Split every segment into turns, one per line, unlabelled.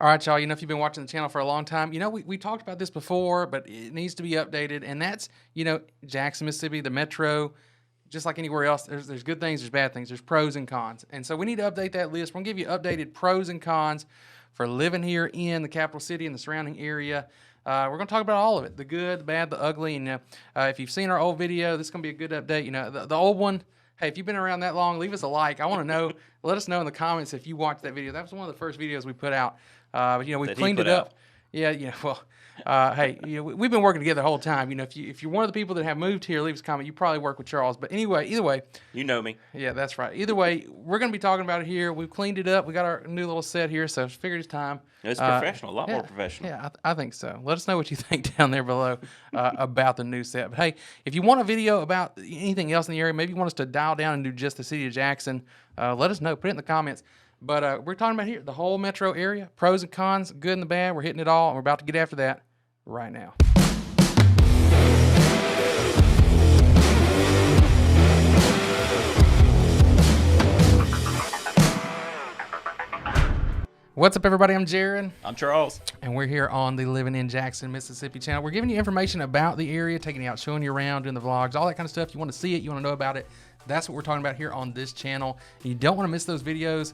All right, y'all, if you've been watching the channel for a long time, we talked about this before, but it needs to be updated. And that's, Jackson, Mississippi, the metro, just like anywhere else, there's good things, there's bad things, there's pros and cons. And so we need to update that list. We're going to give you updated pros and cons for living here in the capital city and the surrounding area. We're going to talk about all of it, the good, the bad, the ugly. And if you've seen our old video, this is going to be a good update. The old one, hey, if you've been around that long, leave us a like. I want to know, let us know in the comments if you watched that video. That was one of the first videos we put out. But we've cleaned it up. Yeah. Well, hey, we've been working together the whole time. If you're one of the people that have moved here, leave us a comment. You probably work with Charles. But anyway, either way,
you know me.
Yeah, that's right. Either way, we're going to be talking about it here. We've cleaned it up. We got our new little set here, so figured it's time.
It's professional, a lot more professional.
Yeah, I think so. Let us know what you think down there below about the new set. But hey, if you want a video about anything else in the area, maybe you want us to dial down and do just the city of Jackson, let us know. Put it in the comments. But we're talking about here, the whole metro area, pros and cons, good and the bad. We're hitting it all, and we're about to get after that right now. What's up, everybody? I'm Jared.
I'm Charles.
And we're here on the Living in Jackson, Mississippi channel. We're giving you information about the area, taking you out, showing you around, doing the vlogs, all that kind of stuff. You want to see it, you want to know about it. That's what we're talking about here on this channel. And you don't want to miss those videos.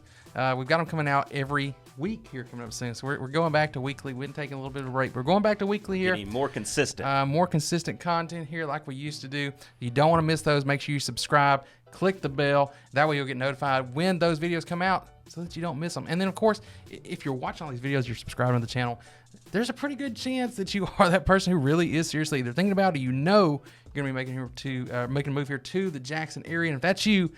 We've got them coming out every week here coming up soon. So we're going back to weekly. We've been taking a little bit of a break. We're going back to weekly here.
Getting more consistent.
More consistent content here like we used to do. You don't want to miss those. Make sure you subscribe. Click the bell. That way you'll get notified when those videos come out so that you don't miss them. And then, of course, if you're watching all these videos, you're subscribing to the channel, there's a pretty good chance that you are that person who really is seriously either thinking about it, you're going to be making a move here to the Jackson area. And if that's you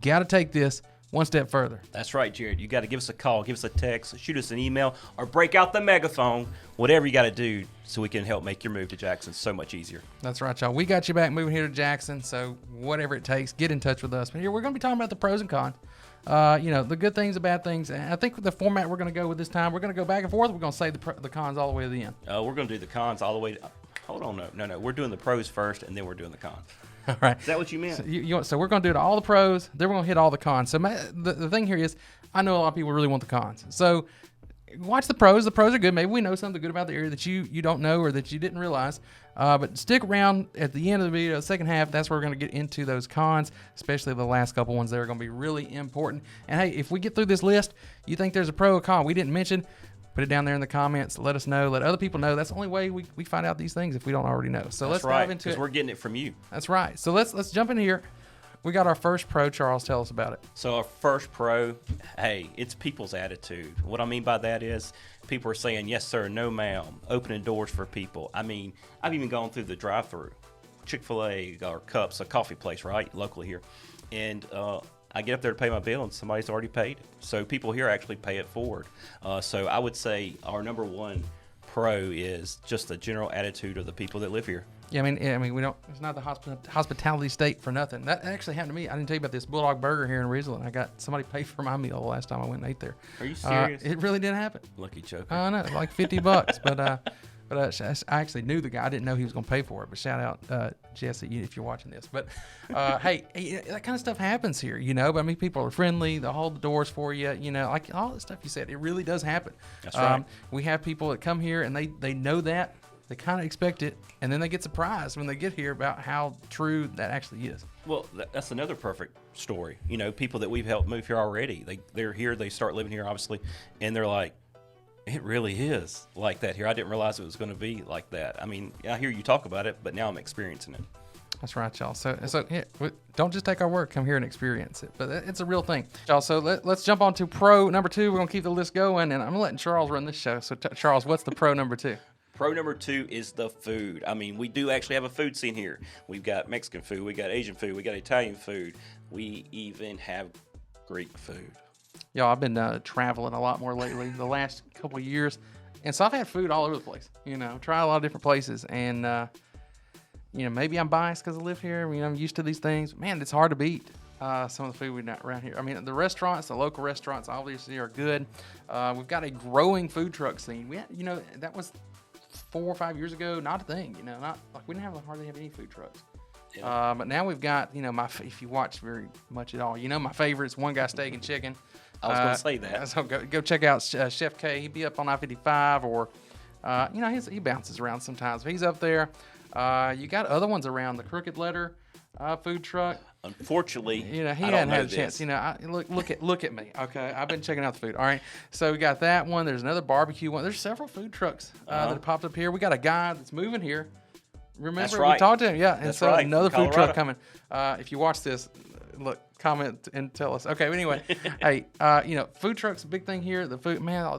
got to take this one step further.
That's right, Jared. You got to give us a call, give us a text, shoot us an email, or break out the megaphone, whatever you got to do so we can help make your move to Jackson so much easier.
That's right, y'all. We got you back moving here to Jackson, so whatever it takes, get in touch with us. But here we're going to be talking about the pros and cons. The good things, the bad things. And I think the format we're going to go with this time, we're going to go back and forth. We're going to say the cons all the way to the end.
We're going to do the cons all the way. Hold on, no. We're doing the pros first, and then we're doing the cons.
All right.
Is that what you meant?
So we're going to do all the pros, then we're going to hit all the cons. So the thing here is, I know a lot of people really want the cons. So watch the pros. The pros are good. Maybe we know something good about the area that you don't know or that you didn't realize. But stick around at the end of the video, the second half. That's where we're going to get into those cons, especially the last couple ones that are going to be really important. And hey, if we get through this list, you think there's a pro or con we didn't mention, put it down there in the comments. Let us know. Let other people know. That's the only way we find out these things if we don't already know. So let's dive into it.
Because we're getting it from you.
That's right. So let's jump in here. We got our first pro. Charles, tell us about it.
So our first pro, hey, it's people's attitude. What I mean by that is people are saying, yes, sir, no, ma'am, opening doors for people. I mean, I've even gone through the drive-thru, Chick-fil-A or Cups, a coffee place, right, locally here. And I get up there to pay my bill, and somebody's already paid it. So people here actually pay it forward. So I would say our number one pro is just the general attitude of the people that live here.
Yeah, I mean, we don't. It's not the hospitality state for nothing. That actually happened to me. I didn't tell you about this Bulldog Burger here in Ridgeland. I got somebody pay for my meal the last time I went and ate there.
Are you serious?
It really did happen.
Lucky joker.
I know, like $50, but I actually knew the guy. I didn't know he was going to pay for it. But shout out Jesse if you're watching this. But hey, that kind of stuff happens here, But I mean, people are friendly. They'll hold the doors for you, like all the stuff you said. It really does happen.
That's right.
We have people that come here and they know that. They kind of expect it, and then they get surprised when they get here about how true that actually is.
Well, that's another perfect story. People that we've helped move here already. They're here. They start living here, obviously, and they're like, it really is like that here. I didn't realize it was going to be like that. I mean, I hear you talk about it, but now I'm experiencing it. That's
right, y'all. So yeah, don't just take our word. Come here and experience it. But it's a real thing, y'all. So let's jump on to pro number 2. We're going to keep the list going, and I'm letting Charles run this show. So Charles, what's the pro number 2?
Pro number 2 is the food. I mean, we do actually have a food scene here. We've got Mexican food, we got Asian food, we got Italian food. We even have Greek food.
Y'all, I've been traveling a lot more lately the last couple of years. And so I've had food all over the place, try a lot of different places. And, maybe I'm biased because I live here. I'm used to these things. Man, it's hard to beat some of the food we've got around here. I mean, the restaurants, the local restaurants, obviously are good. We've got a growing food truck scene. We had, that was 4 or 5 years ago, not a thing, not like we didn't hardly have any food trucks.
Yeah.
But now we've got, if you watch very much at all, my favorites, One Guy Steak and Chicken.
I was going to say that.
So go check out Chef K. He'd be up on I-55 or, he bounces around sometimes. But he's up there. You got other ones around. The Crooked Letter food truck.
Unfortunately,
He
I
hadn't
don't know
had a
this.
chance. Look at me. Okay, I've been checking out the food. All right, so we got that one. There's another barbecue one. There's several food trucks that have popped up here. We got a guy that's moving here. Remember,
That's right.
we talked to him. Yeah, and
That's
so
right,
another
from
food truck
Colorado.
coming. If you watch this, look, comment and tell us. Okay, but anyway, hey, food truck's a big thing here. The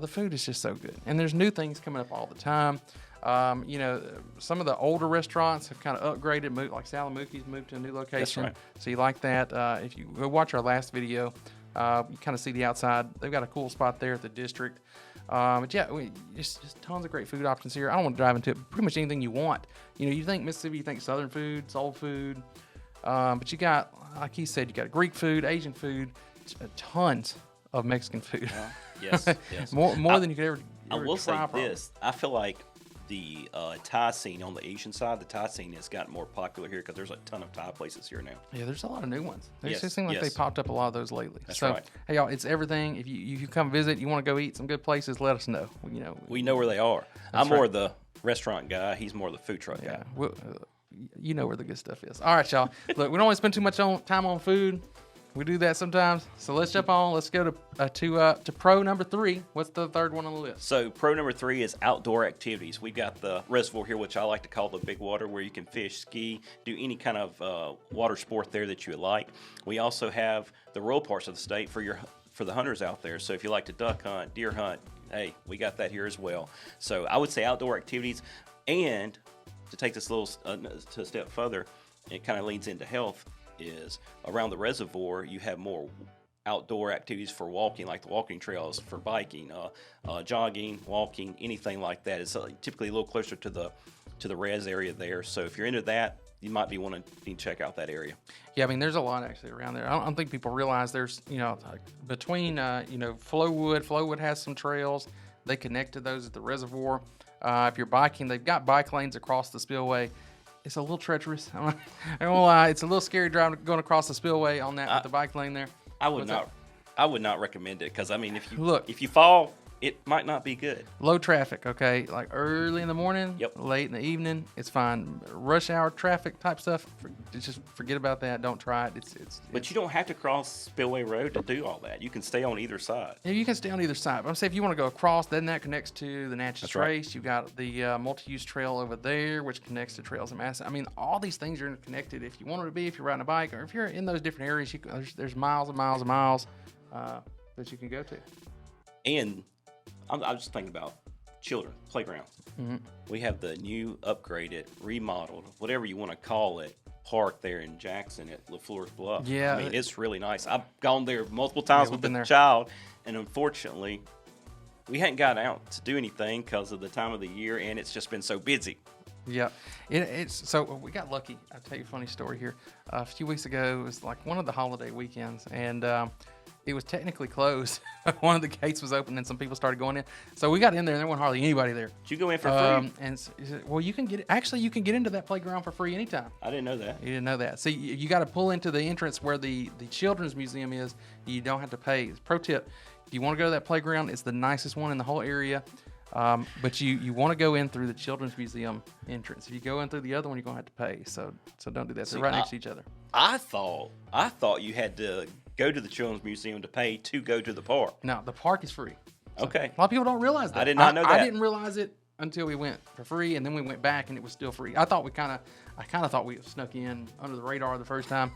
food is just so good, and there's new things coming up all the time. Some of the older restaurants have kind of upgraded, like Salamookie's moved to a new location.
right.
So you like that. If you go watch our last video, you kind of see the outside. They've got a cool spot there at the district. But yeah, just tons of great food options here. I don't want to dive into it. Pretty much anything you want. You think Mississippi, you think Southern food, soul food. But you got, like he said, you got Greek food, Asian food, tons of Mexican food.
Yes, yes.
more than you could ever
I will say
try, probably.
this. I feel like the Thai scene on the Asian side, the Thai scene has gotten more popular here because there's a ton of Thai places here now.
Yeah, there's a lot of new ones. They
Yes,
just seem like they
yes.
popped up a lot of those lately.
That's
so,
right.
hey, y'all, it's everything. If you come visit, you want to go eat some good places, let us know.
We know where they are.
That's
I'm more
right.
the restaurant guy. He's more the food truck guy.
Yeah, you know where the good stuff is. All right, y'all. Look, we don't want to spend too much time on food. We do that sometimes. So let's jump on. Let's go to pro number 3. What's the third one on the list?
So pro number 3 is outdoor activities. We've got the reservoir here, which I like to call the big water, where you can fish, ski, do any kind of water sport there that you would like. We also have the rural parts of the state for the hunters out there. So if you like to duck hunt, deer hunt, hey, we got that here as well. So I would say outdoor activities. And to take this to a step further, it kind of leads into health, is around the reservoir you have more outdoor activities for walking, like the walking trails, for biking, jogging, walking, anything like that. It's typically a little closer to the res area there. So if you're into that, you might be wanting to check out that area.
Yeah, I mean, there's a lot actually around there. I don't think people realize there's, between, Flowwood has some trails. They connect to those at the reservoir. If you're biking, they've got bike lanes across the spillway. It's a little treacherous. I won't lie. It's a little scary driving, going across the spillway on that with the bike lane there.
I would not recommend it because, I mean,
Look.
if you fall, it might not be good.
Low traffic, okay? Like early in the morning,
Yep.
late in the evening, it's fine. Rush hour traffic type stuff, just forget about that. Don't try it.
But you don't have to cross Spillway Road to do all that. You can stay on either side.
Yeah, you can stay on either side. But I'm saying if you want to go across, then that connects to the Natchez
That's right.
Trace. You've got the multi-use trail over there, which connects to Trails of Madison. I mean, all these things are interconnected. If you want it to be, if you're riding a bike, or if you're in those different areas, there's miles and miles and miles that you can go to.
And I'm just thinking about children, playgrounds.
Mm-hmm.
We have the new, upgraded, remodeled, whatever you want to call it, park there in Jackson at LaFleur's Bluff.
Yeah.
I mean, it's really nice. I've gone there multiple times
we've
with
been
the
there.
child, and unfortunately, we hadn't got out to do anything because of the time of the year, and it's just been so busy.
Yeah, it's so we got lucky. I'll tell you a funny story here. A few weeks ago, it was like one of the holiday weekends, and it was technically closed. One of the gates was open, and some people started going in. So we got in there, and there wasn't hardly anybody there.
Did you go in for free?
Well, you can you can get into that playground for free anytime.
I didn't know that.
You didn't know that. See, you got to pull into the entrance where the children's museum is. You don't have to pay. Pro tip: if you want to go to that playground, it's the nicest one in the whole area. But you want to go in through the children's museum entrance. If you go in through the other one, you're gonna have to pay. So don't do that. They're right next to each other.
I thought you had to go to the Children's Museum to pay to go to the park.
No, the park is free. So
Okay.
A lot of people don't realize that.
I did not know that.
I didn't realize it until we went for free, and then we went back, and it was still free. I kind of thought we snuck in under the radar the first time,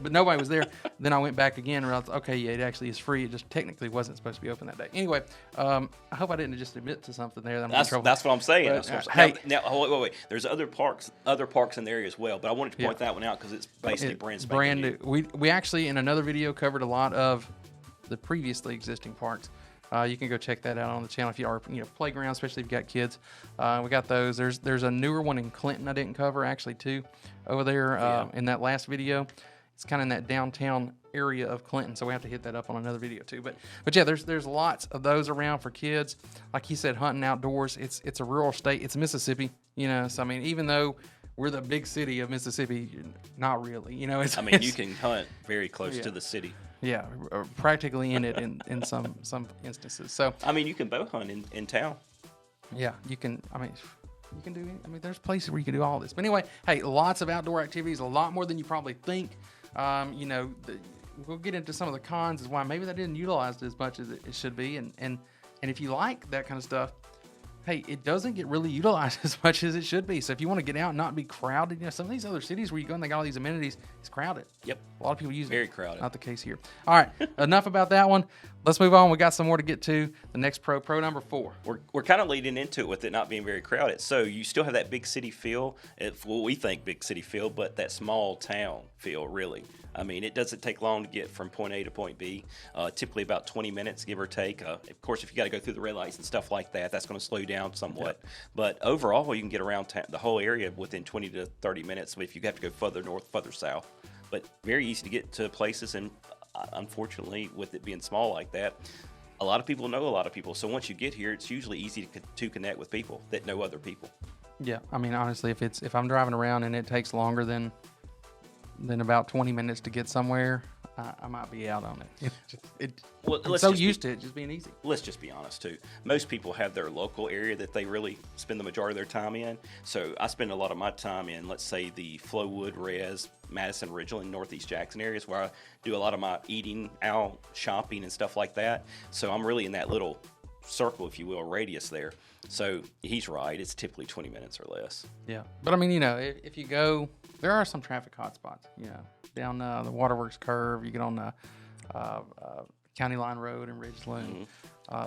but nobody was there. Then I went back again and realized, okay, yeah, it actually is free. It just technically wasn't supposed to be open that day. Anyway, I hope I didn't just admit to something there. That I'm in trouble.
That's what I'm saying.
But,
That's what I'm saying.
hey.
Now, wait. There's other parks in the area as well, but I wanted to point that one out because it's basically brand new.
We actually, in another video, covered a lot of the previously existing parks. You can go check that out on the channel if you are, playground, especially if you got kids. We got those. There's a newer one in Clinton I didn't cover actually too, over there in that last video. It's kind of in that downtown area of Clinton, so we have to hit that up on another video too. But yeah, there's lots of those around for kids. Like he said, hunting outdoors. It's a rural state. It's Mississippi, So I mean, even though we're the big city of Mississippi. Not really, you know. It's,
I mean, you can hunt very close
Yeah.
to the city.
yeah, practically in it in some instances. So
I mean, you can bow hunt in town.
yeah, you can. I mean, you can do. There's places where you can do all this. But anyway, hey, lots of outdoor activities, a lot more than you probably think. You know, we'll get into some of the cons as why maybe they didn't utilize it as much as it should be. And if you like that kind of stuff, hey, it doesn't get really utilized as much as it should be. So if you want to get out and not be crowded, you know, some of these other cities where you go and they got all these amenities, it's crowded.
Yep.
A lot of people use it.
Very crowded.
Not the case here. All right, enough about that one. Let's move on. We got some more to get to. The next pro number 4.
We're kind of leading into it with it not being very crowded. So you still have that big city feel, what we think big city feel, but that small town feel, really. I mean, it doesn't take long to get from point A to point B, typically about 20 minutes, give or take. Of course, if you got to go through the red lights and stuff like that, that's going to slow you down somewhat. Yeah. But overall, you can get around the whole area within 20 to 30 minutes if you have to go further north, further south. But very easy to get to places, and unfortunately, with it being small like that, a lot of people know a lot of people. So once you get here, it's usually easy to connect with people that know other people.
Yeah, I mean, honestly, if I'm driving around and it takes longer than about 20 minutes to get somewhere, I might be out on it. I'm so used to it just being easy.
Let's just be honest, too. Most people have their local area that they really spend the majority of their time in. So I spend a lot of my time in, let's say, the Flowood, Rez, Madison, Ridgeland, Northeast Jackson areas where I do a lot of my eating out, shopping, and stuff like that. So I'm really in that little circle, if you will, radius there. So he's right. It's typically 20 minutes or less.
Yeah. But, I mean, you know, if you go, there are some traffic hotspots, you know, down the Waterworks curve. You get on the County Line Road in Ridgeland.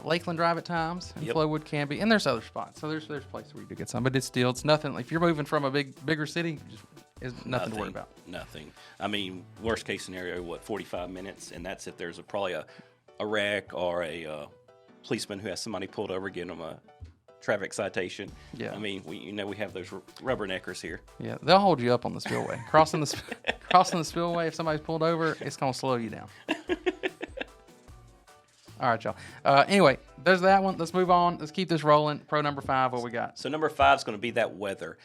Lakeland Drive at times, and Flowood can be. And there's other spots. So there's places where you do get some. But it's nothing. If you're moving from a bigger city, it's nothing to worry about.
Nothing. I mean, worst case scenario, 45 minutes? And that's if there's probably a wreck or a policeman who has somebody pulled over, giving them a traffic citation. Yeah. I mean, we have those rubberneckers here. Yeah,
they'll hold you up on the spillway. Crossing the spillway, if somebody's pulled over, it's going to slow you down. All right, y'all. Anyway, there's that one. Let's move on. Let's keep this rolling. Pro number 5, what we got?
So number 5 is going to be that weather.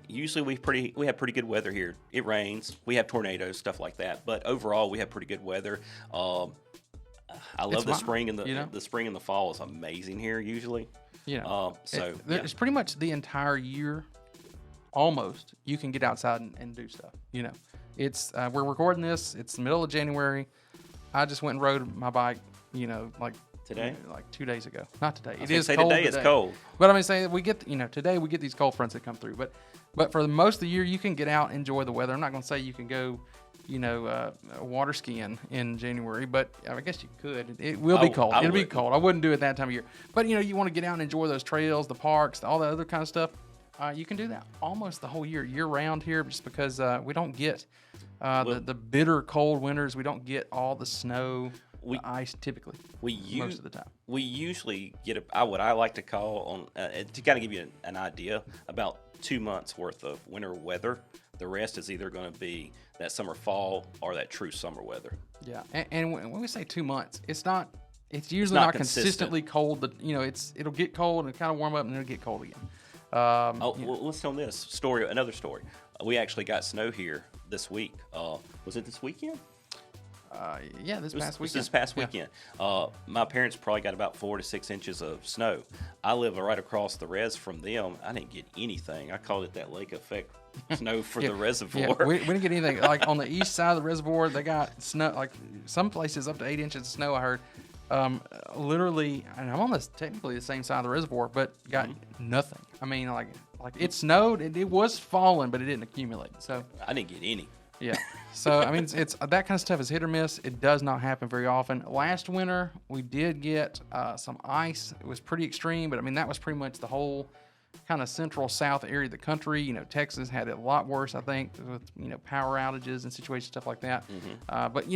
Usually we have pretty good weather here. It rains. We have tornadoes, stuff like that. But overall, we have pretty good weather. I love the spring and the spring and the fall is amazing here usually. It's pretty much the entire year, almost. You can get outside and do stuff. You know, it's we're recording this. It's the middle of January. I just went and rode my bike. You know, like today, like 2 days ago. Not today. It is cold. Today is cold.
But I mean, saying we get today we get these cold fronts that come through. But for the most of the year, you can get out, enjoy the weather. I'm not going to say you can go, water skiing in January, but I guess you could. It will be cold. It'll be cold. I wouldn't do it that time of year. But you want to get out and enjoy those trails, the parks, all that other kind of stuff. You can do that almost the whole year round here, just because we don't get the bitter cold winters. We don't get all the snow. Ice typically. Most of the time. We
usually get what I like to call to kind of give you an idea, about 2 months worth of winter weather. The rest is either going to be that summer, fall, or that true summer weather.
Yeah, and when we say 2 months, it's not. It's usually not consistently cold. But it'll get cold and kind of warm up, and then it'll get cold again.
Well, let's tell this story. Another story. We actually got snow here this week. Was it this weekend?
This past weekend.
This past weekend. My parents probably got about 4 to 6 inches of snow. I live right across the res from them. I didn't get anything. I called it that lake effect snow for the reservoir.
Yeah, we didn't get anything. Like on the east side of the reservoir, they got snow. Like some places up to 8 inches of snow. I heard. Literally, and I'm on technically the same side of the reservoir, but got nothing. I mean, like it snowed. It was falling, but it didn't accumulate. So
I didn't get any.
Yeah. So, I mean, it's that kind of stuff is hit or miss. It does not happen very often. Last winter, we did get some ice. It was pretty extreme, but, I mean, that was pretty much the whole kind of central south area of the country. Texas had it a lot worse, I think, with, power outages and situations, stuff like that. Mm-hmm. But,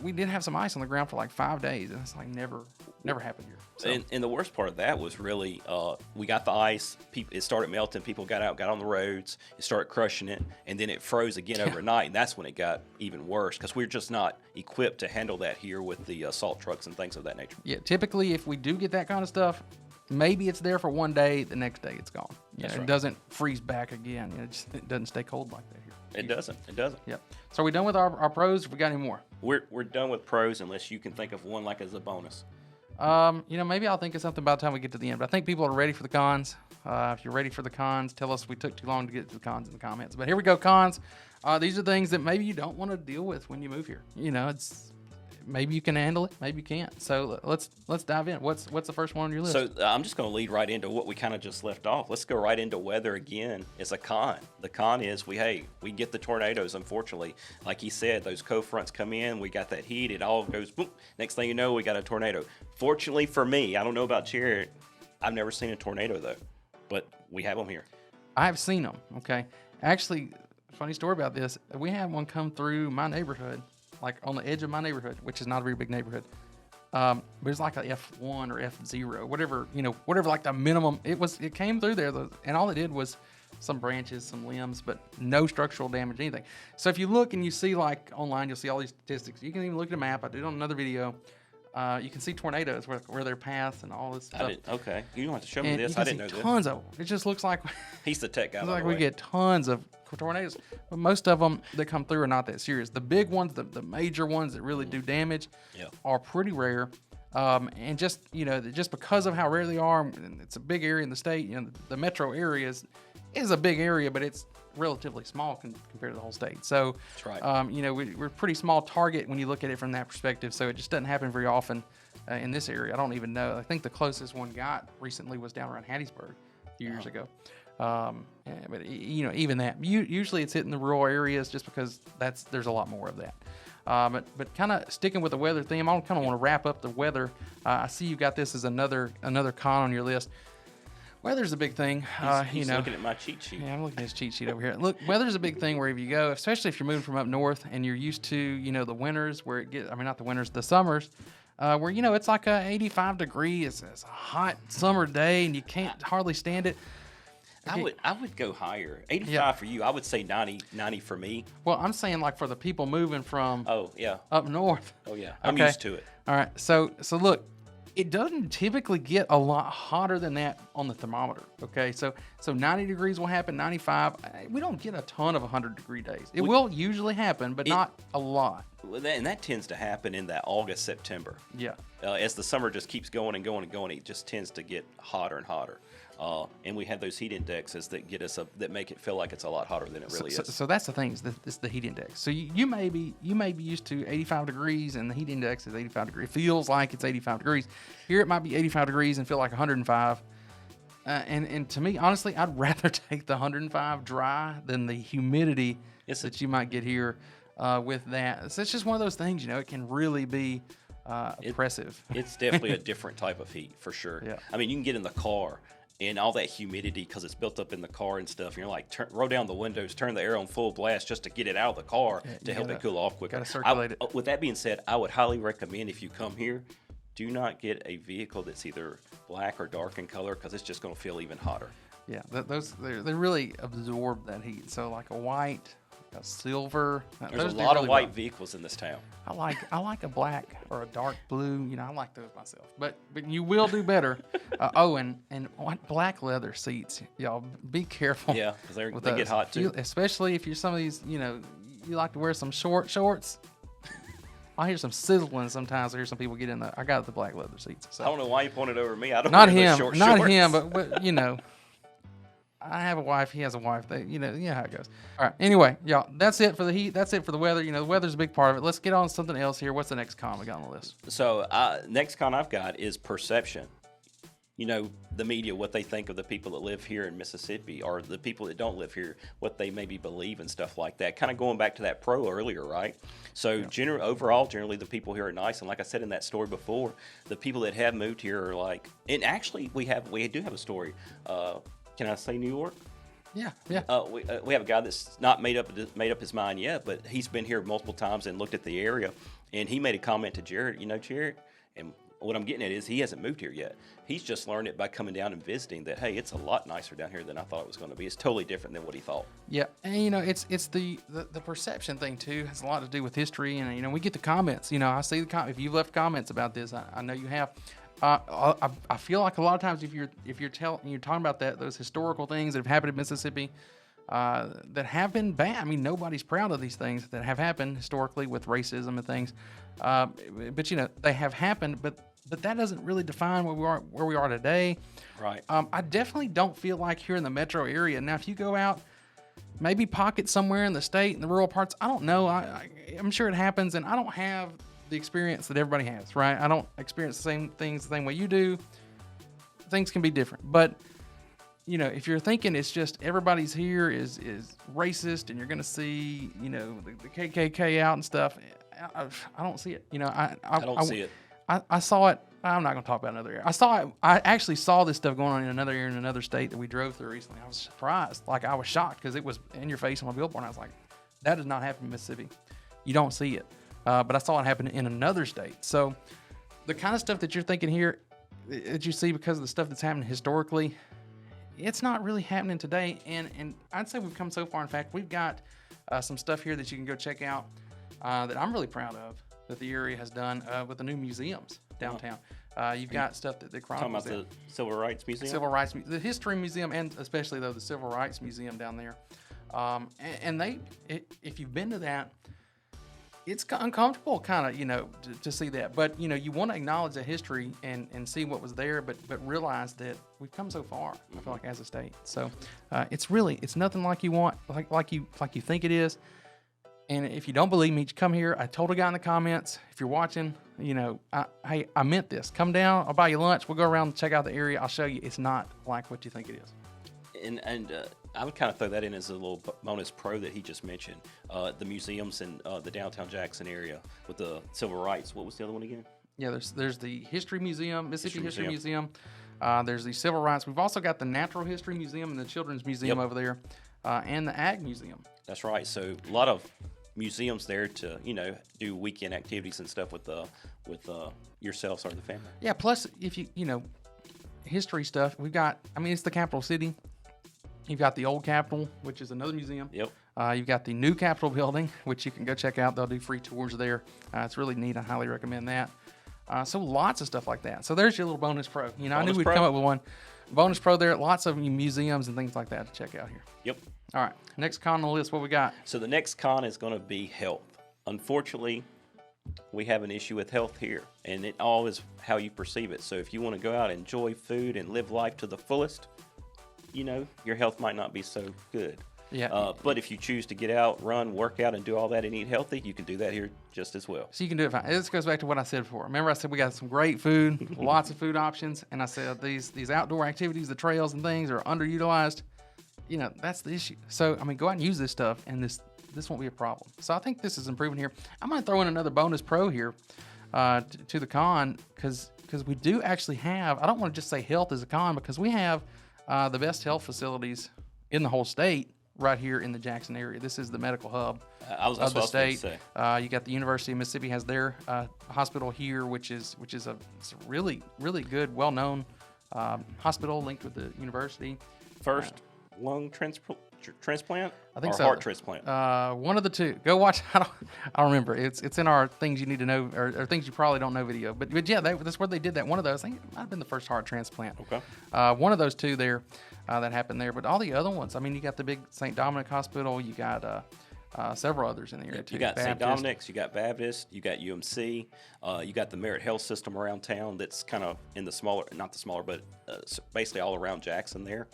we did have some ice on the ground for like 5 days, and it's like never happened here. So.
And the worst part of that was really we got the ice. It started melting. People got out, got on the roads. It started crushing it, and then it froze again overnight. And that's when it got even worse because we're just not equipped to handle that here with the salt trucks and things of that nature.
Yeah, typically if we do get that kind of stuff, maybe it's there for one day, the next day it's gone.
That's
It
right.
doesn't freeze back again. It doesn't stay cold like that here.
It doesn't. It doesn't.
Yep. So are we done with our pros? Have we got any more?
We're done with pros unless you can think of one like as a bonus.
Maybe I'll think of something by the time we get to the end. But I think people are ready for the cons. If you're ready for the cons, tell us we took too long to get to the cons in the comments. But here we go, cons. These are things that maybe you don't want to deal with when you move here. It's maybe you can handle it, maybe you can't. So let's dive in. What's the first one on your list?
So I'm just going to lead right into what we kind of just left off. Let's go right into weather again. It's a con. The con is we get the tornadoes. Unfortunately, like he said, those cold fronts come in. We got that heat. It all goes boom. Next thing you know, we got a tornado. Fortunately for me, I don't know about Jared. I've never seen a tornado though, but we have them here.
I've seen them. Okay, actually, funny story about this. We had one come through my neighborhood, like on the edge of my neighborhood, which is not a very big neighborhood. But it's like a F1 or F0, whatever, whatever like the minimum. It came through there, and all it did was some branches, some limbs, but no structural damage, anything. So if you look and you see like online, you'll see all these statistics. You can even look at a map. I did it on another video. You can see tornadoes where their paths and all this stuff.
Okay, you don't have to show me
And
this.
you can
I didn't know
see
this.
tons of them. It just looks like
He's the tech guy.
it's
by
like
the
we
way.
get tons of tornadoes, but most of them that come through are not that serious. The big ones, the major ones that really do damage,
Yeah.
are pretty rare. And just just because of how rare they are, and it's a big area in the state. The metro area is a big area, but it's relatively small compared to the whole state. So,
That's right.
we're a pretty small target when you look at it from that perspective. So it just doesn't happen very often in this area. I don't even know. I think the closest one got recently was down around Hattiesburg a few years ago. But even that, usually it's hitting the rural areas just because there's a lot more of that. But kind of sticking with the weather theme, I kind of want to wrap up the weather. I see you got this as another con on your list. Weather's a big thing.
He's looking at my cheat sheet.
Yeah, I'm looking at his cheat sheet over here. Look, weather's a big thing wherever you go, especially if you're moving from up north and you're used to, the winters where not the winters, the summers, where, it's like 85 degrees. It's a hot summer day and you can't hardly stand it. Okay.
I would go higher. 85
Yeah.
for you. I would say 90 for me.
Well, I'm saying like for the people moving from
Oh, yeah.
up north.
Oh, yeah. I'm
Okay.
used to it.
All right. So look, it doesn't typically get a lot hotter than that on the thermometer. Okay. So 90 degrees will happen, 95. We don't get a ton of 100-degree days. It will usually happen, but not a lot.
And that tends to happen in that August, September.
Yeah.
As the summer just keeps going and going and going, it just tends to get hotter and hotter. And we have those heat indexes that get us that make it feel like it's a lot hotter than it really is.
So that's the thing. It's the heat index. So you may be used to 85 degrees, and the heat index is 85 degrees. It feels like it's 85 degrees. Here it might be 85 degrees and feel like 105. And to me, honestly, I'd rather take the 105 dry than the humidity that you might get here with that. So it's just one of those things. It can really be oppressive.
It's definitely a different type of heat for sure.
Yeah.
I mean, you can get in the car and all that humidity because it's built up in the car and stuff. And you're like, roll down the windows, turn the air on full blast just to get it out of the car to help it cool off quicker.
Gotta circulate it.
With that being said, I would highly recommend if you come here, do not get a vehicle that's either black or dark in color because it's just going to feel even hotter.
Yeah, they really absorb that heat. So like a white, a silver.
There's
those
a
do
lot of
really
white
well.
vehicles in this town.
I like a black or a dark blue. I like those myself. But you will do better. And what black leather seats, y'all be careful.
Yeah, because they
with
get
those.
hot too.
Especially if you're some of these, you like to wear some shorts. I hear some sizzling sometimes. I hear some people get in I got the black leather seats. So.
I don't know why you pointed over me. I don't
Not
wear those
him,
short
not
shorts.
him, but I have a wife. He has a wife. You know how it goes. All right. Anyway, y'all, that's it for the heat. That's it for the weather. The weather's a big part of it. Let's get on to something else here. What's the next con we got on the list?
So next con I've got is perception. The media, what they think of the people that live here in Mississippi, or the people that don't live here, what they maybe believe and stuff like that. Kind of going back to that pro earlier, right? So generally the people here are nice. And like I said in that story before, the people that have moved here are like, and actually we do have a story. Can I say New York?
Yeah.
We have a guy that's not made up his mind yet, but he's been here multiple times and looked at the area, and he made a comment to Jared. Jared, and what I'm getting at is he hasn't moved here yet. He's just learned it by coming down and visiting that, hey, it's a lot nicer down here than I thought it was going to be. It's totally different than what he thought.
Yeah, and it's the perception thing too. It has a lot to do with history, and we get the comments. I see the if you've left comments about this, I know you have. I feel like a lot of times if you're talking about those historical things that have happened in Mississippi, that have been bad. I mean, nobody's proud of these things that have happened historically with racism and things. But they have happened. But that doesn't really define where we are today.
Right.
I definitely don't feel like here in the metro area. Now, if you go out, maybe pockets somewhere in the state, in the rural parts, I don't know. I'm sure it happens, and I don't have the experience that everybody has, right? I don't experience the same things the same way you do. Things can be different. But, if you're thinking it's just everybody's here is racist and you're going to see, the KKK out and stuff, I don't see it.
I don't see it.
I saw it. I'm not going to talk about another area. I actually saw this stuff going on in another area in another state that we drove through recently. I was surprised. Like, I was shocked because it was in your face on my billboard. And I was like, that does not happen in Mississippi. You don't see it. But I saw it happen in another state. So the kind of stuff that you're thinking here, that you see because of the stuff that's happening historically, it's not really happening today. And I'd say we've come so far. In fact, we've got some stuff here that you can go check out that I'm really proud of that the area has done with the new museums downtown. You've got stuff that the Chronicles.
Talking about the Civil Rights Museum?
The History Museum, and especially, though, the Civil Rights Museum down there. And if you've been to that, it's uncomfortable kind of, to see that. But, you want to acknowledge the history and see what was there, but realize that we've come so far, I feel like, as a state. So it's nothing like you want, like you think it is. And if you don't believe me, come here. I told a guy in the comments, if you're watching, hey, I meant this. Come down. I'll buy you lunch. We'll go around and check out the area. I'll show you. It's not like what you think it is.
And I would kind of throw that in as a little bonus pro that he just mentioned. The museums in the downtown Jackson area with the civil rights. What was the other one again?
Yeah, there's the History Museum, Mississippi History Museum. There's the Civil Rights. We've also got the Natural History Museum and the Children's Museum over there, and the Ag Museum.
That's right. So a lot of museums there to do weekend activities and stuff with yourselves or the family.
Yeah. Plus, if you history stuff, we've got. I mean, it's the capital city. You've got the old Capitol, which is another museum.
Yep.
You've got the new Capitol building, which you can go check out. They'll do free tours there. It's really neat. I highly recommend that. So lots of stuff like that. So there's your little bonus pro. I knew we'd come up with one. Bonus pro there. Lots of museums and things like that to check out here.
Yep.
All right. Next con on the list, what we got?
So the next con is going to be health. Unfortunately, we have an issue with health here, and it all is how you perceive it. So if you want to go out, enjoy food, and live life to the fullest, your health might not be so good.
Yeah.
But if you choose to get out, run, work out, and do all that and eat healthy, you can do that here just as well.
So you can do it fine. This goes back to what I said before. Remember I said we got some great food, lots of food options, and I said these outdoor activities, the trails and things are underutilized. That's the issue. So, I mean, go out and use this stuff, and this won't be a problem. So I think this is improving here. I'm going to throw in another bonus pro here to the con because we do actually have, I don't want to just say health is a con, because we have the best health facilities in the whole state right here in the Jackson area. This is the medical hub of the state. You got the University of Mississippi has their hospital here, which is it's a really, really good, well-known hospital linked with the university.
First lung transplant?
I think
or
so.
Heart transplant?
One of the two. Go watch. I don't remember. It's in our things you need to know, or things you probably don't know video. But yeah, that's where they did that. One of those. I think it might have been the first heart transplant.
Okay.
One of those two there that happened there. But all the other ones. I mean, you got the big St. Dominic Hospital. You got several others in the area too.
You got St. Dominic's. You got Baptist. You got UMC. You got the Merit Health System around town. That's kind of in the smaller, not the smaller, but basically all around Jackson there.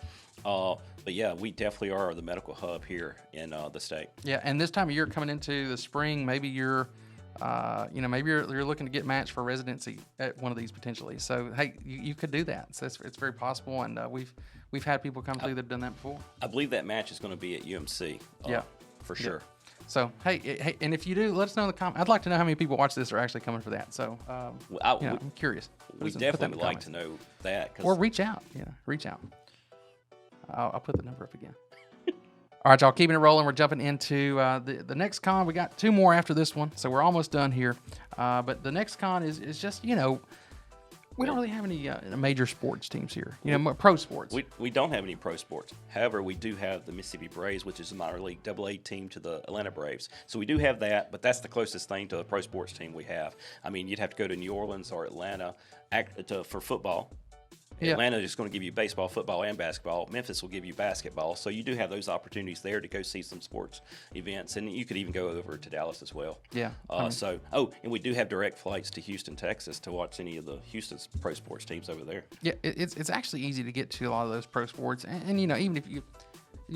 But yeah, we definitely are the medical hub here in the state. Yeah,
and this time of year coming into the spring, maybe you're looking to get matched for residency at one of these potentially. So hey, you could do that. So it's very possible, and we've had people come through that've done that before.
I believe that match is going to be at UMC. For sure. Yeah.
So hey, and if you do, let us know in the comments. I'd like to know how many people watch this are actually coming for that. So I'm curious.
We definitely would like to know that.
Or reach out. Yeah, reach out. I'll put the number up again. All right, y'all, keeping it rolling. We're jumping into the next con. We got two more after this one, so we're almost done here. But the next con is just, We don't really have any major sports teams here. Pro sports.
We don't have any pro sports. However, we do have the Mississippi Braves, which is a minor league AA team to the Atlanta Braves. So we do have that, but that's the closest thing to a pro sports team we have. I mean, you'd have to go to New Orleans or Atlanta for football.
Yeah.
Atlanta is going to give you baseball, football, and basketball. Memphis will give you basketball. So you do have those opportunities there to go see some sports events. And you could even go over to Dallas as well.
Yeah.
And we do have direct flights to Houston, Texas to watch any of the Houston's pro sports teams over there.
Yeah, it's actually easy to get to a lot of those pro sports. And even if you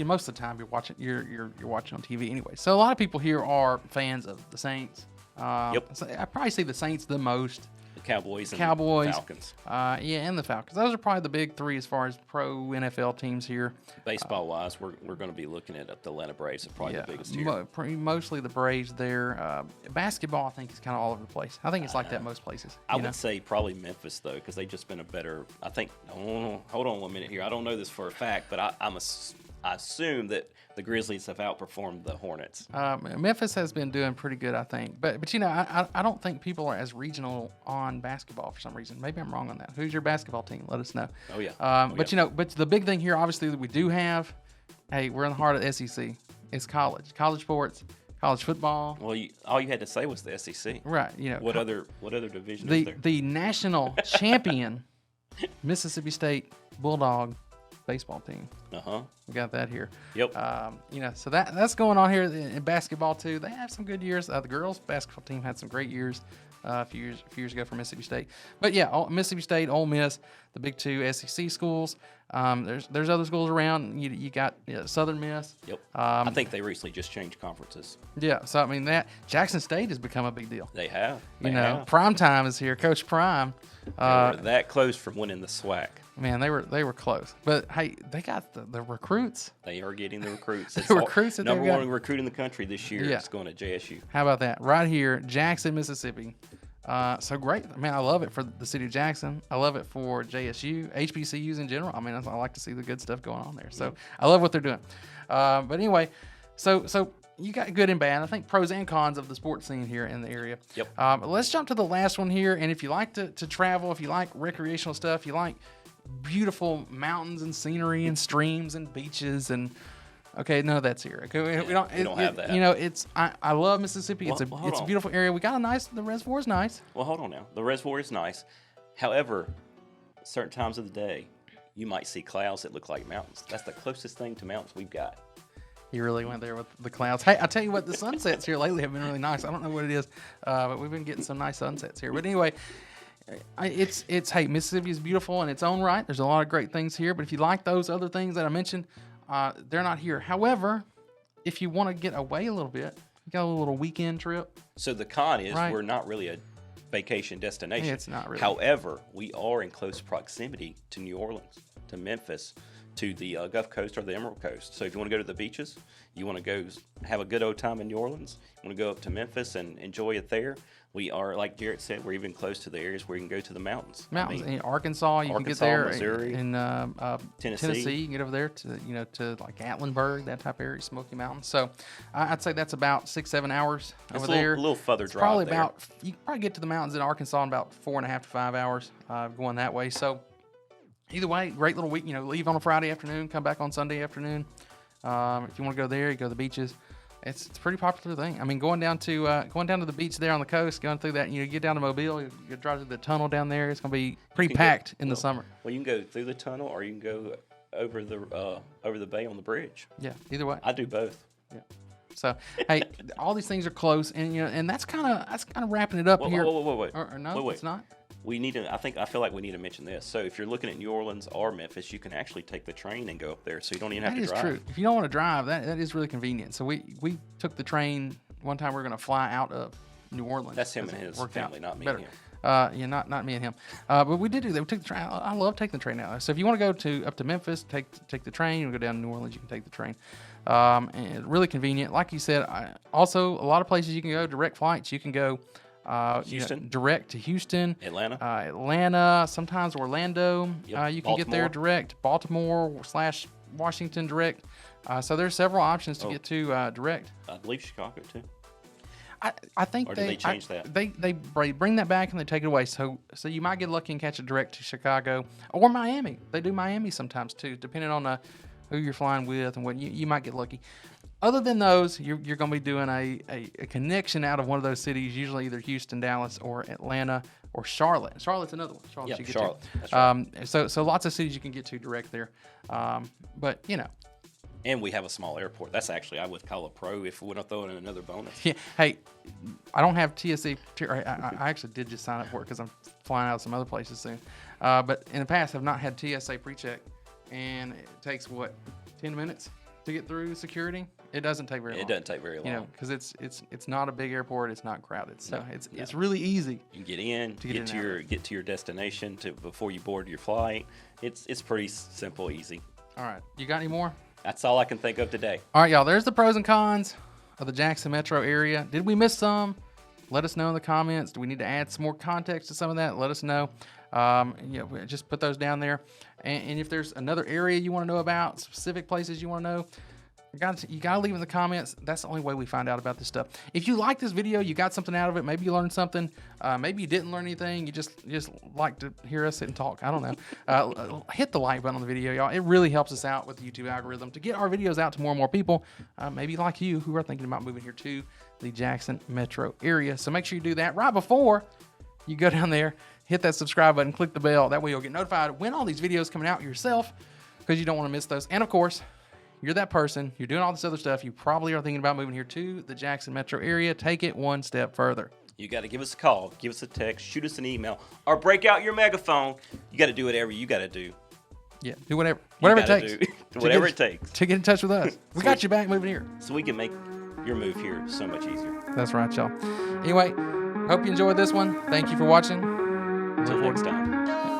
most of the time you're watching on TV anyway. So a lot of people here are fans of the Saints.
Yep.
So I probably see the Saints the most.
Cowboys, and Falcons.
And the Falcons. Those are probably the big three as far as pro NFL teams here.
Baseball-wise, we're going to be looking at the Atlanta Braves are probably the biggest here.
Mostly the Braves there. Basketball, I think, is kind of all over the place. I think it's like that most places.
I would say probably Memphis, though, because they've just been a better – I think – hold on 1 minute here. I don't know this for a fact, but I assume that the Grizzlies have outperformed the Hornets.
Memphis has been doing pretty good, I think. But I don't think people are as regional on basketball for some reason. Maybe I'm wrong on that. Who's your basketball team? Let us know.
Oh, yeah.
But the big thing here, obviously, that we do have, hey, we're in the heart of the SEC. It's college sports, college football.
Well, all you had to say was the SEC.
Right.
What other division is there?
The national champion Mississippi State Bulldog baseball team. We got that here.
Yep.
So that's going on here in basketball too. They have some good years. The girls basketball team had some great years a few years ago for Mississippi State. But yeah, Mississippi State, Ole Miss, the big two SEC schools. There's other schools around. You got Southern Miss.
Yep. I think they recently just changed conferences.
Yeah. So I mean that Jackson State has become a big deal.
They have.
Prime time is here. Coach Prime.
They were that close from winning the SWAC.
Man, they were close. But hey, they got the recruits.
They are getting the recruits.
The recruits that
number
they've got.
one recruit in the country this year is going to JSU.
How about that? Right here, Jackson, Mississippi. So great. Man, I love it for the city of Jackson. I love it for JSU, HBCUs in general. I mean, I like to see the good stuff going on there. So I love what they're doing. But anyway, so you got good and bad. I think pros and cons of the sports scene here in the area.
Yep.
Let's jump to the last one here. And if you like to travel, if you like recreational stuff, you like beautiful mountains and scenery and streams and beaches and none of that's here. Okay, we don't have that. I love Mississippi. It's a beautiful area. We got the reservoir is nice.
Well, hold on now. The reservoir is nice. However, certain times of the day, you might see clouds that look like mountains. That's the closest thing to mountains we've got.
You really went there with the clouds. Hey, I tell you what, the sunsets here lately have been really nice. I don't know what it is, but we've been getting some nice sunsets here. But anyway, Mississippi is beautiful in its own right. There's a lot of great things here. But if you like those other things that I mentioned, they're not here. However, if you want to get away a little bit, you got a little weekend trip.
So the con is we're not really a vacation destination.
Yeah, it's not really.
However, we are in close proximity to New Orleans, to Memphis, to the Gulf Coast or the Emerald Coast. So if you want to go to the beaches, you want to go have a good old time in New Orleans, you want to go up to Memphis and enjoy it there. We are, like Jarrett said, we're even close to the areas where you can go to the mountains.
In Arkansas, you can get there.
Missouri,
in Tennessee, you can get over there to like Gatlinburg, that type of area, Smoky Mountains. So I'd say that's about 6-7 hours over there.
A little further drive.
Probably there. You can probably get to the mountains in Arkansas in about 4.5 to 5 hours going that way. So either way, great little week. Leave on a Friday afternoon, come back on Sunday afternoon. If you want to go there, you go to the beaches. It's a pretty popular thing. I mean, going down to the beach there on the coast, going through that, you get down to Mobile, you drive through the tunnel down there. It's going to be pretty packed in the summer.
Well, you can go through the tunnel, or you can go over the bay on the bridge.
Yeah, either way.
I do both.
Yeah. So hey, all these things are close, and that's kind of wrapping it up here.
Wait.
Or no, it's not.
We need to. I feel like we need to mention this. So if you're looking at New Orleans or Memphis, you can actually take the train and go up there, so you don't even have to drive.
That is true. If you don't want to drive, that is really convenient. So we took the train one time. We were going to fly out of New Orleans.
That's him and his family, not me and him.
Not me and him. But we did do that. We took the train. I love taking the train now. So if you want to go up to Memphis, take the train. You go down to New Orleans, you can take the train. And really convenient. Like you said, also a lot of places you can go direct flights. You can go.
Houston,
direct to Houston,
Atlanta,
sometimes Orlando.
Yep.
You can get there direct. Baltimore/Washington direct. So there's several options to get to direct.
I believe Chicago too.
I think
Or did they change that?
They bring that back and they take it away. So you might get lucky and catch a direct to Chicago or Miami. They do Miami sometimes too, depending on who you're flying with and what you might get lucky. Other than those, you're going to be doing a connection out of one of those cities, usually either Houston, Dallas, or Atlanta, or Charlotte. Charlotte's another one.
Yeah,
you get
Charlotte.
to.
That's right.
So lots of cities you can get to direct there. But
And we have a small airport. That's actually, I would call a pro if we don't throw in another bonus.
yeah. Hey, I don't have TSA. I actually did just sign up for it because I'm flying out of some other places soon. But in the past, I've not had TSA pre-check, and it takes 10 minutes to get through security. It doesn't take very long.
It doesn't take very long.
Because it's not a big airport. It's not crowded, so it's really easy.
You get in, get to your destination before you board your flight. It's pretty simple, easy.
All right, you got any more?
That's all I can think of today.
All right, y'all. There's the pros and cons of the Jackson metro area. Did we miss some? Let us know in the comments. Do we need to add some more context to some of that? Let us know. Just put those down there. And if there's another area you want to know about, specific places you want to know, you gotta leave in the comments. That's the only way we find out about this stuff. If you like this video, you got something out of it. Maybe you learned something. Maybe you didn't learn anything. You just like to hear us sit and talk. I don't know. Hit the like button on the video, y'all. It really helps us out with the YouTube algorithm to get our videos out to more and more people. Maybe like you who are thinking about moving here to the Jackson metro area. So make sure you do that right before you go down there. Hit that subscribe button. Click the bell. That way you'll get notified when all these videos coming out yourself, because you don't want to miss those. And of course, you're that person, you're doing all this other stuff, you probably are thinking about moving here to the Jackson metro area. Take it one step further.
You got to give us a call, give us a text, shoot us an email, or break out your megaphone. You got to do whatever you got to do.
Yeah, do whatever it takes.
Whatever it takes.
To get in touch with us. We got you back moving here.
So we can make your move here so much easier.
That's right, y'all. Anyway, hope you enjoyed this one. Thank you for watching.
Until next time.